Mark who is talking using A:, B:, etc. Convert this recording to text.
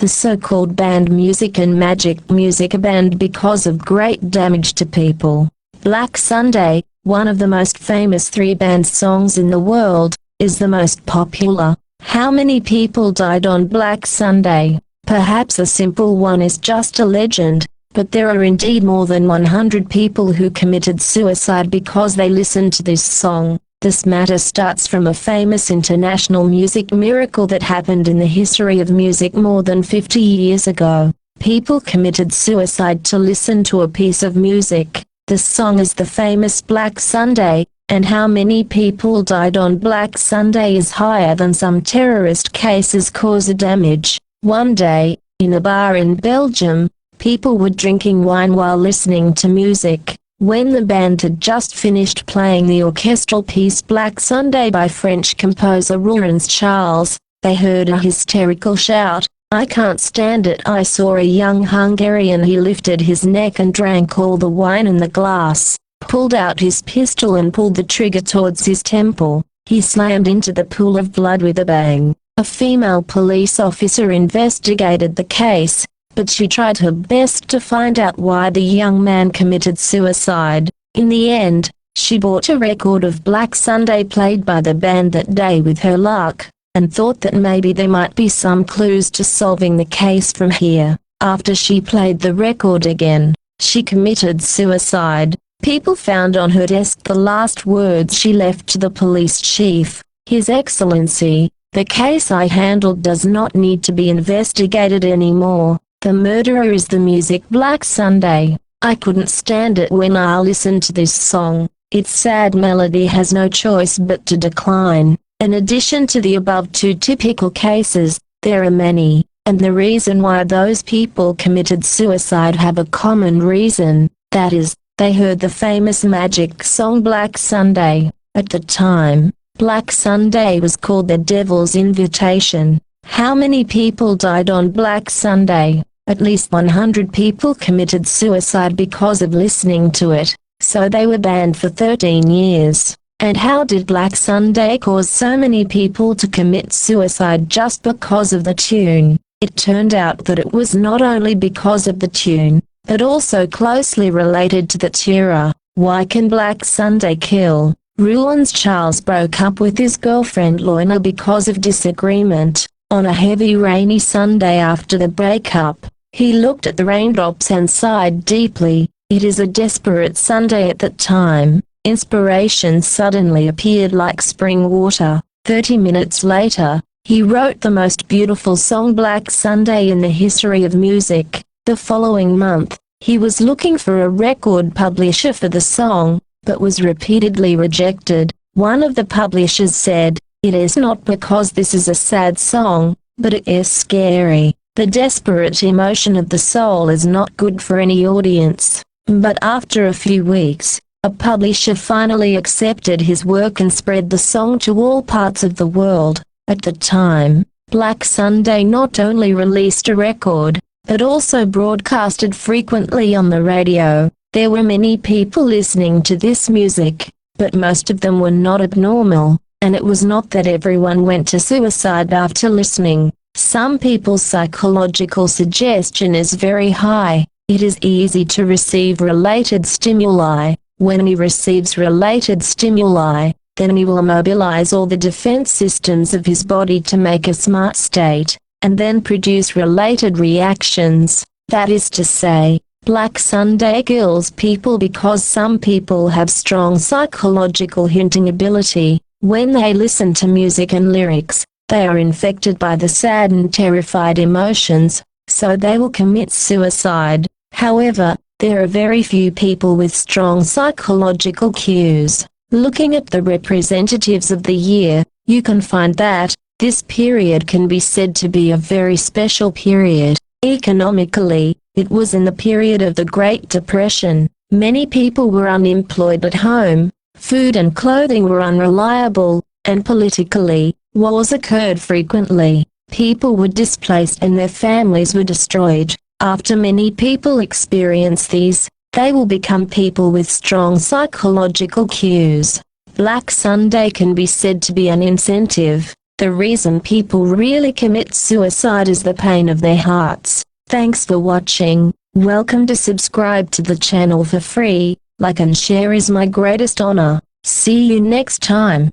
A: the so-called banned music and magic music are banned because of great damage to people. Black Sunday, one of the most famous 3 banned songs in the world, is the most popular. How many people died on Black Sunday? Perhaps a simple one is just a legend, but there are indeed more than 100 people who committed suicide because they listened to this song. This matter starts from a famous international music miracle that happened in the history of music more than 50 years ago. People committed suicide to listen to a piece of music. The song is the famous Black Sunday, and how many people died on Black Sunday is higher than some terrorist cases cause damage. One day, in a bar in Belgium, people were drinking wine while listening to music. When the band had just finished playing the orchestral piece Black Sunday by French composer Rurans Charles, they heard a hysterical shout, "I can't stand it." I saw a young Hungarian. He lifted his neck and drank all the wine in the glass, pulled out his pistol and pulled the trigger towards his temple. He slammed into the pool of blood with a bang. A female police officer investigated the case, but she tried her best to find out why the young man committed suicide. In the end, she bought a record of Black Sunday played by the band that day with her luck, and thought that maybe there might be some clues to solving the case from here. After she played the record again, she committed suicide. People found on her desk the last words she left to the police chief: "His Excellency, the case I handled does not need to be investigated anymore. The murderer is the music Black Sunday. I couldn't stand it when I listened to this song. Its sad melody has no choice but to decline." In addition to the above 2 typical cases, there are many, and the reason why those people committed suicide have a common reason, that is, they heard the famous magic song Black Sunday. At the time, Black Sunday was called the Devil's Invitation. How many people died on Black Sunday? At least 100 people committed suicide because of listening to it, so they were banned for 13 years. And how did Black Sunday cause so many people to commit suicide just because of the tune? It turned out that it was not only because of the tune, but also closely related to the terror. Why can Black Sunday kill? Rurans Charles broke up with his girlfriend Lorna because of disagreement. On a heavy rainy Sunday after the breakup, he looked at the raindrops and sighed deeply. It is a desperate Sunday at that time. Inspiration suddenly appeared like spring water. 30 minutes later, he wrote the most beautiful song Black Sunday in the history of music. The following month, he was looking for a record publisher for the song, but was repeatedly rejected. One of the publishers said, "It is not because this is a sad song, but it is scary. The desperate emotion of the soul is not good for any audience." But after a few weeks, a publisher finally accepted his work and spread the song to all parts of the world. At the time, Black Sunday not only released a record, but also broadcasted frequently on the radio. There were many people listening to this music, but most of them were not abnormal, and it was not that everyone went to suicide after listening. Some people's psychological suggestion is very high. It is easy to receive related stimuli. When he receives related stimuli, then he will mobilize all the defense systems of his body to make a smart state, and then produce related reactions. That is to say, Black Sunday kills people because some people have strong psychological hinting ability. When they listen to music and lyrics, they are infected by the sad and terrified emotions, so they will commit suicide. However, there are very few people with strong psychological cues. Looking at the representatives of the year, you can find that this period can be said to be a very special period. Economically, it was in the period of the Great Depression. Many people were unemployed at home, food and clothing were unreliable, and politically, wars occurred frequently. People were displaced and their families were destroyed. After many people experience these, they will become people with strong psychological cues. Black Sunday can be said to be an incentive. The reason people really commit suicide is the pain of their hearts. Thanks for watching. Welcome to subscribe to the channel for free. Like and share is my greatest honor. See you next time.